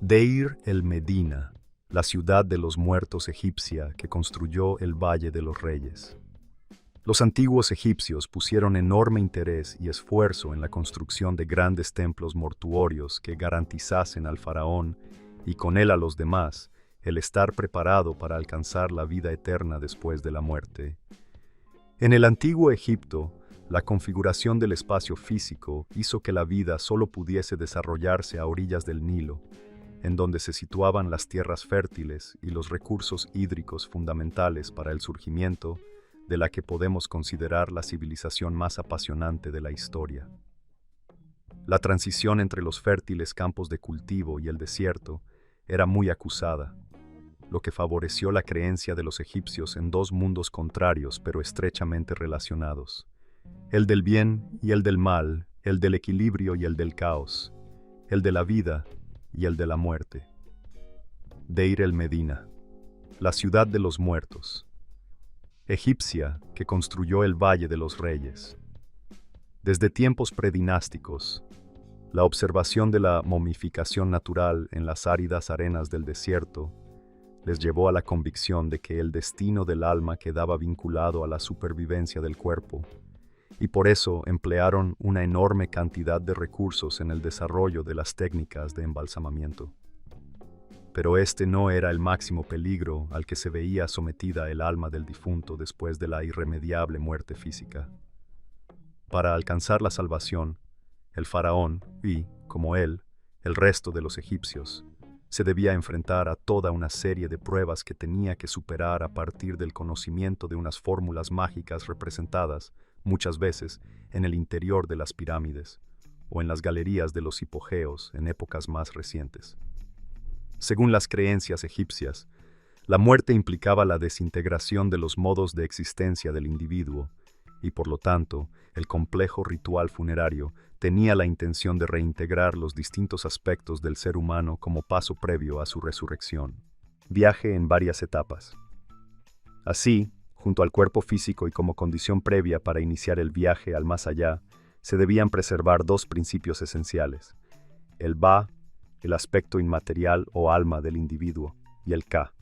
Deir el-Medina, la ciudad de los muertos egipcia que construyó el Valle de los Reyes. Los antiguos egipcios pusieron enorme interés y esfuerzo en la construcción de grandes templos mortuorios que garantizasen al faraón, y con él a los demás, el estar preparado para alcanzar la vida eterna después de la muerte. En el antiguo Egipto, la configuración del espacio físico hizo que la vida solo pudiese desarrollarse a orillas del Nilo, en donde se situaban las tierras fértiles y los recursos hídricos fundamentales para el surgimiento de la que podemos considerar la civilización más apasionante de la historia. La transición entre los fértiles campos de cultivo y el desierto era muy acusada, lo que favoreció la creencia de los egipcios en dos mundos contrarios pero estrechamente relacionados: el del bien y el del mal, el del equilibrio y el del caos, el de la vida y el de la muerte. Deir el-Medina, la ciudad de los muertos, egipcia que construyó el Valle de los Reyes. Desde tiempos predinásticos, la observación de la momificación natural en las áridas arenas del desierto les llevó a la convicción de que el destino del alma quedaba vinculado a la supervivencia del cuerpo, y por eso emplearon una enorme cantidad de recursos en el desarrollo de las técnicas de embalsamamiento. Pero este no era el máximo peligro al que se veía sometida el alma del difunto después de la irremediable muerte física. Para alcanzar la salvación, el faraón y, como él, el resto de los egipcios, se debía enfrentar a toda una serie de pruebas que tenía que superar a partir del conocimiento de unas fórmulas mágicas representadas, muchas veces, en el interior de las pirámides, o en las galerías de los hipogeos en épocas más recientes. Según las creencias egipcias, la muerte implicaba la desintegración de los modos de existencia del individuo, y por lo tanto, el complejo ritual funerario tenía la intención de reintegrar los distintos aspectos del ser humano como paso previo a su resurrección. Viaje en varias etapas. Así, junto al cuerpo físico y como condición previa para iniciar el viaje al más allá, se debían preservar dos principios esenciales: el Ba, el aspecto inmaterial o alma del individuo, y el Ka,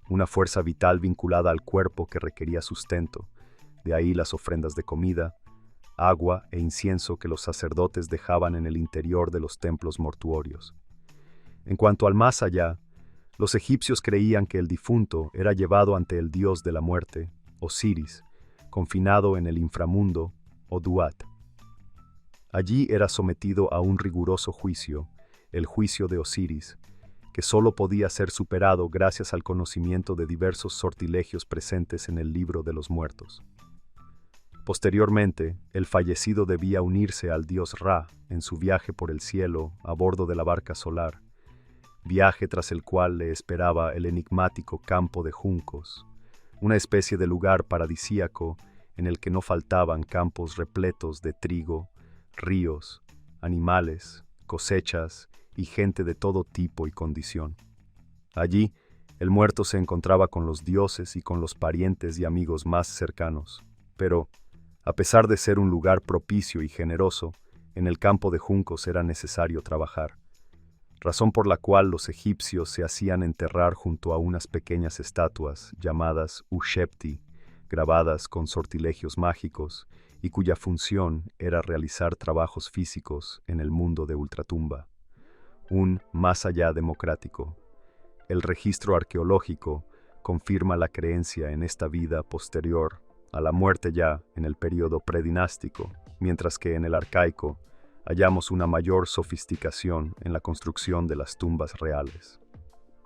una fuerza vital vinculada al cuerpo que requería sustento. De ahí las ofrendas de comida, agua e incienso que los sacerdotes dejaban en el interior de los templos mortuorios. En cuanto al más allá, los egipcios creían que el difunto era llevado ante el dios de la muerte, Osiris, confinado en el inframundo, o Duat. Allí era sometido a un riguroso juicio, el juicio de Osiris, que solo podía ser superado gracias al conocimiento de diversos sortilegios presentes en el libro de los muertos. Posteriormente, el fallecido debía unirse al dios Ra en su viaje por el cielo a bordo de la barca solar, viaje tras el cual le esperaba el enigmático campo de juncos, una especie de lugar paradisíaco en el que no faltaban campos repletos de trigo, ríos, animales, cosechas y gente de todo tipo y condición. Allí, el muerto se encontraba con los dioses y con los parientes y amigos más cercanos, pero, a pesar de ser un lugar propicio y generoso, en el campo de juncos era necesario trabajar, razón por la cual los egipcios se hacían enterrar junto a unas pequeñas estatuas llamadas Ushepti, grabadas con sortilegios mágicos, y cuya función era realizar trabajos físicos en el mundo de ultratumba. Un más allá democrático. El registro arqueológico confirma la creencia en esta vida posterior a la muerte ya en el período predinástico, mientras que en el arcaico hallamos una mayor sofisticación en la construcción de las tumbas reales.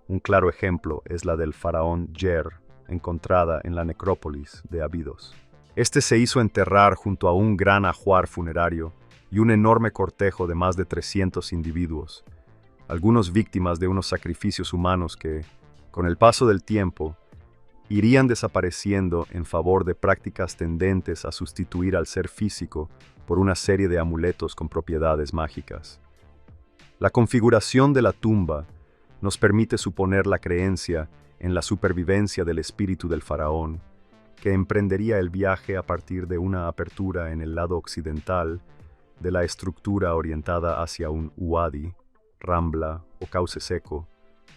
Un claro ejemplo es la del faraón Yer, encontrada en la necrópolis de Abidos. Este se hizo enterrar junto a un gran ajuar funerario y un enorme cortejo de más de 300 individuos, algunos víctimas de unos sacrificios humanos que, con el paso del tiempo, irían desapareciendo en favor de prácticas tendentes a sustituir al ser físico por una serie de amuletos con propiedades mágicas. La configuración de la tumba nos permite suponer la creencia en la supervivencia del espíritu del faraón, que emprendería el viaje a partir de una apertura en el lado occidental de la estructura orientada hacia un uadi, Rambla o Cauce Seco,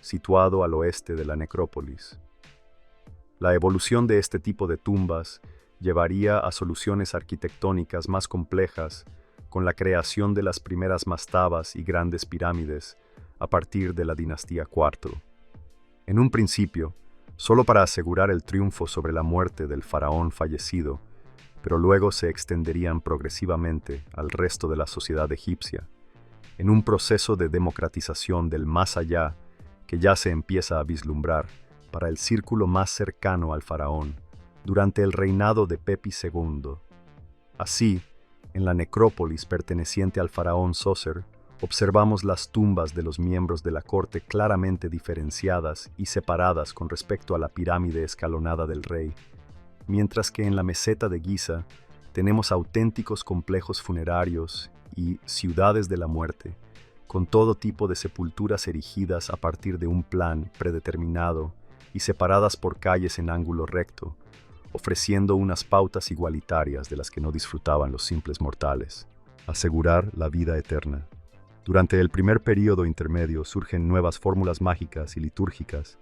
situado al oeste de la necrópolis. La evolución de este tipo de tumbas llevaría a soluciones arquitectónicas más complejas, con la creación de las primeras mastabas y grandes pirámides a partir de la dinastía IV. En un principio, solo para asegurar el triunfo sobre la muerte del faraón fallecido, pero luego se extenderían progresivamente al resto de la sociedad egipcia, en un proceso de democratización del más allá que ya se empieza a vislumbrar para el círculo más cercano al faraón, durante el reinado de Pepi II. Así, en la necrópolis perteneciente al faraón Sócer, observamos las tumbas de los miembros de la corte claramente diferenciadas y separadas con respecto a la pirámide escalonada del rey, mientras que en la meseta de Giza tenemos auténticos complejos funerarios y ciudades de la muerte, con todo tipo de sepulturas erigidas a partir de un plan predeterminado y separadas por calles en ángulo recto, ofreciendo unas pautas igualitarias de las que no disfrutaban los simples mortales. Asegurar la vida eterna. Durante el primer período intermedio surgen nuevas fórmulas mágicas y litúrgicas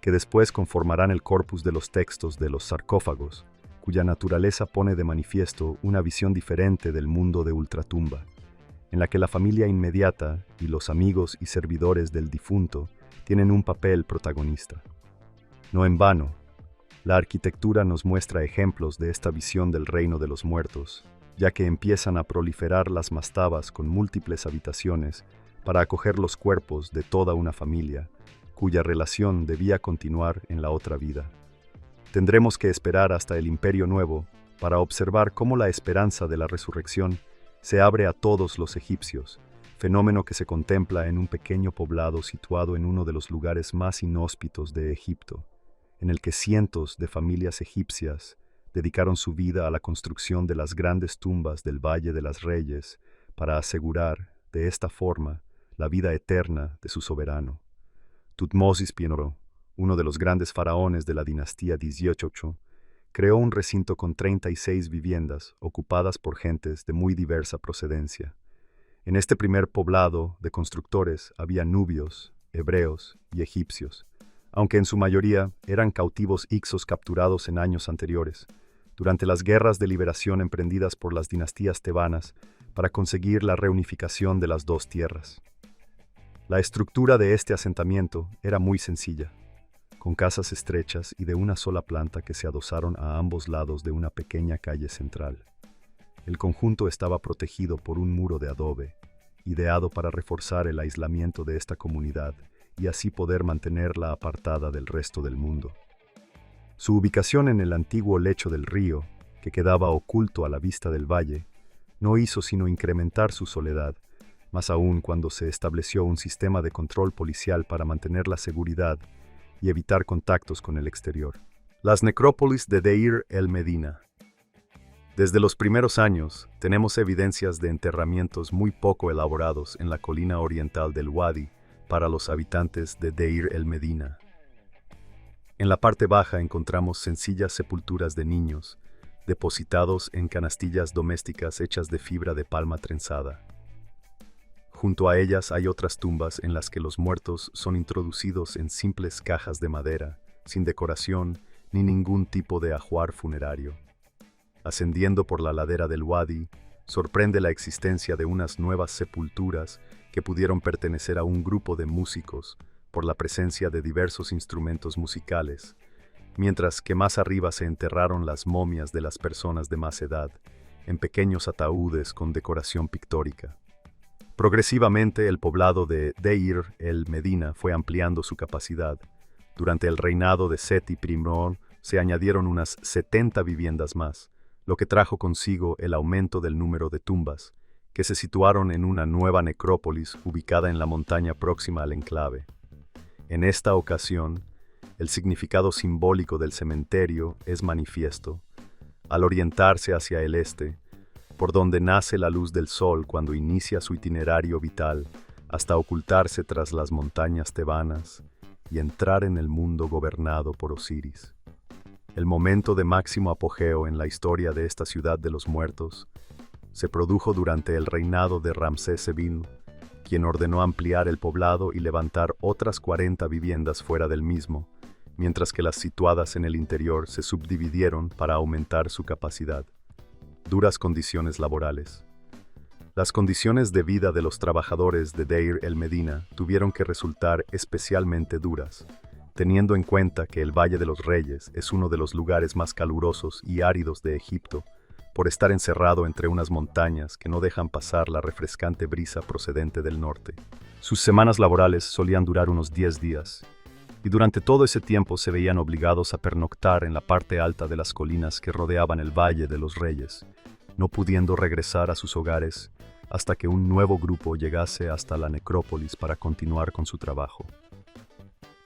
que después conformarán el corpus de los textos de los sarcófagos, cuya naturaleza pone de manifiesto una visión diferente del mundo de ultratumba, en la que la familia inmediata y los amigos y servidores del difunto tienen un papel protagonista. No en vano, la arquitectura nos muestra ejemplos de esta visión del reino de los muertos, ya que empiezan a proliferar las mastabas con múltiples habitaciones para acoger los cuerpos de toda una familia, cuya relación debía continuar en la otra vida. Tendremos que esperar hasta el Imperio Nuevo para observar cómo la esperanza de la resurrección se abre a todos los egipcios, fenómeno que se contempla en un pequeño poblado situado en uno de los lugares más inhóspitos de Egipto, en el que cientos de familias egipcias dedicaron su vida a la construcción de las grandes tumbas del Valle de las Reyes para asegurar, de esta forma, la vida eterna de su soberano. Tutmosis I, uno de los grandes faraones de la dinastía XVIII, creó un recinto con 36 viviendas ocupadas por gentes de muy diversa procedencia. En este primer poblado de constructores había nubios, hebreos y egipcios, aunque en su mayoría eran cautivos hicsos capturados en años anteriores, durante las guerras de liberación emprendidas por las dinastías tebanas para conseguir la reunificación de las dos tierras. La estructura de este asentamiento era muy sencilla, con casas estrechas y de una sola planta que se adosaron a ambos lados de una pequeña calle central. El conjunto estaba protegido por un muro de adobe, ideado para reforzar el aislamiento de esta comunidad y así poder mantenerla apartada del resto del mundo. Su ubicación en el antiguo lecho del río, que quedaba oculto a la vista del valle, no hizo sino incrementar su soledad, más aún cuando se estableció un sistema de control policial para mantener la seguridad y evitar contactos con el exterior. Las necrópolis de Deir el-Medina. Desde los primeros años, tenemos evidencias de enterramientos muy poco elaborados en la colina oriental del Wadi para los habitantes de Deir el-Medina. En la parte baja encontramos sencillas sepulturas de niños, depositados en canastillas domésticas hechas de fibra de palma trenzada. Junto a ellas hay otras tumbas en las que los muertos son introducidos en simples cajas de madera, sin decoración ni ningún tipo de ajuar funerario. Ascendiendo por la ladera del Wadi, sorprende la existencia de unas nuevas sepulturas que pudieron pertenecer a un grupo de músicos por la presencia de diversos instrumentos musicales, mientras que más arriba se enterraron las momias de las personas de más edad, en pequeños ataúdes con decoración pictórica. Progresivamente el poblado de Deir el-Medina fue ampliando su capacidad. Durante el reinado de Seti I se añadieron unas 70 viviendas más, lo que trajo consigo el aumento del número de tumbas, que se situaron en una nueva necrópolis ubicada en la montaña próxima al enclave. En esta ocasión, el significado simbólico del cementerio es manifiesto. Al orientarse hacia el este, por donde nace la luz del sol cuando inicia su itinerario vital, hasta ocultarse tras las montañas tebanas y entrar en el mundo gobernado por Osiris. El momento de máximo apogeo en la historia de esta ciudad de los muertos se produjo durante el reinado de Ramsés II, quien ordenó ampliar el poblado y levantar otras 40 viviendas fuera del mismo, mientras que las situadas en el interior se subdividieron para aumentar su capacidad. Duras condiciones laborales. Las condiciones de vida de los trabajadores de Deir el-Medina tuvieron que resultar especialmente duras, teniendo en cuenta que el Valle de los Reyes es uno de los lugares más calurosos y áridos de Egipto, por estar encerrado entre unas montañas que no dejan pasar la refrescante brisa procedente del norte. Sus semanas laborales solían durar unos 10 días, y durante todo ese tiempo se veían obligados a pernoctar en la parte alta de las colinas que rodeaban el Valle de los Reyes, no pudiendo regresar a sus hogares hasta que un nuevo grupo llegase hasta la necrópolis para continuar con su trabajo.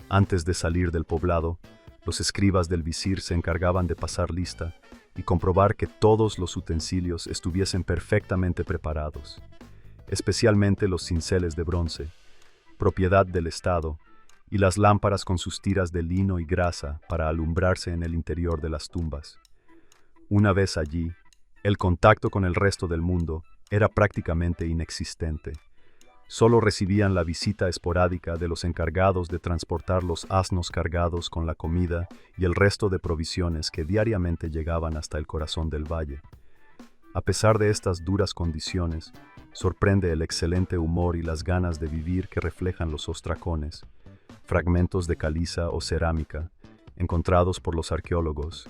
Antes de salir del poblado, los escribas del visir se encargaban de pasar lista y comprobar que todos los utensilios estuviesen perfectamente preparados, especialmente los cinceles de bronce, propiedad del Estado, y las lámparas con sus tiras de lino y grasa para alumbrarse en el interior de las tumbas. Una vez allí, el contacto con el resto del mundo era prácticamente inexistente. Solo recibían la visita esporádica de los encargados de transportar los asnos cargados con la comida y el resto de provisiones que diariamente llegaban hasta el corazón del valle. A pesar de estas duras condiciones, sorprende el excelente humor y las ganas de vivir que reflejan los ostracones, fragmentos de caliza o cerámica, encontrados por los arqueólogos,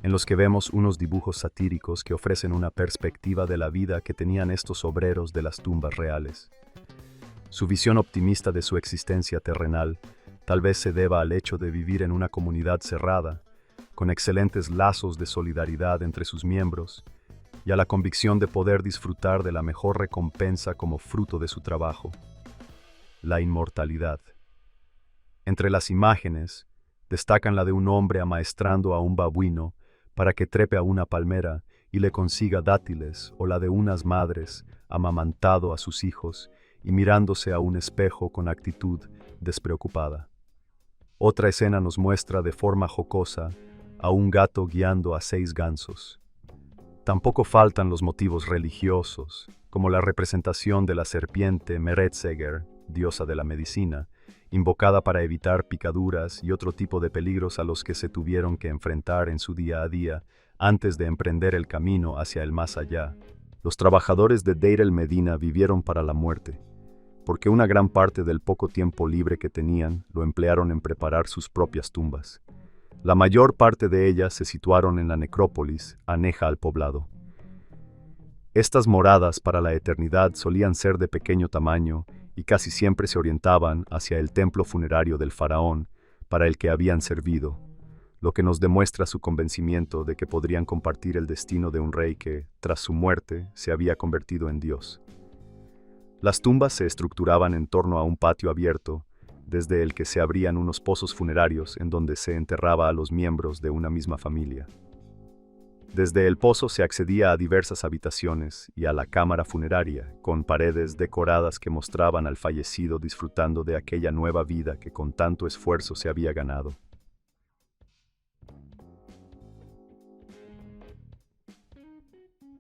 en los que vemos unos dibujos satíricos que ofrecen una perspectiva de la vida que tenían estos obreros de las tumbas reales. Su visión optimista de su existencia terrenal tal vez se deba al hecho de vivir en una comunidad cerrada, con excelentes lazos de solidaridad entre sus miembros, y a la convicción de poder disfrutar de la mejor recompensa como fruto de su trabajo: la inmortalidad. Entre las imágenes, destacan la de un hombre amaestrando a un babuino para que trepe a una palmera y le consiga dátiles, o la de unas madres amamantado a sus hijos y mirándose a un espejo con actitud despreocupada. Otra escena nos muestra de forma jocosa a un gato guiando a 6 gansos. Tampoco faltan los motivos religiosos, como la representación de la serpiente Meretseger, diosa de la medicina, invocada para evitar picaduras y otro tipo de peligros a los que se tuvieron que enfrentar en su día a día antes de emprender el camino hacia el más allá. Los trabajadores de Deir el-Medina vivieron para la muerte, porque una gran parte del poco tiempo libre que tenían lo emplearon en preparar sus propias tumbas. La mayor parte de ellas se situaron en la necrópolis aneja al poblado. Estas moradas para la eternidad solían ser de pequeño tamaño y casi siempre se orientaban hacia el templo funerario del faraón para el que habían servido, lo que nos demuestra su convencimiento de que podrían compartir el destino de un rey que, tras su muerte, se había convertido en Dios. Las tumbas se estructuraban en torno a un patio abierto, desde el que se abrían unos pozos funerarios en donde se enterraba a los miembros de una misma familia. Desde el pozo se accedía a diversas habitaciones y a la cámara funeraria, con paredes decoradas que mostraban al fallecido disfrutando de aquella nueva vida que con tanto esfuerzo se había ganado.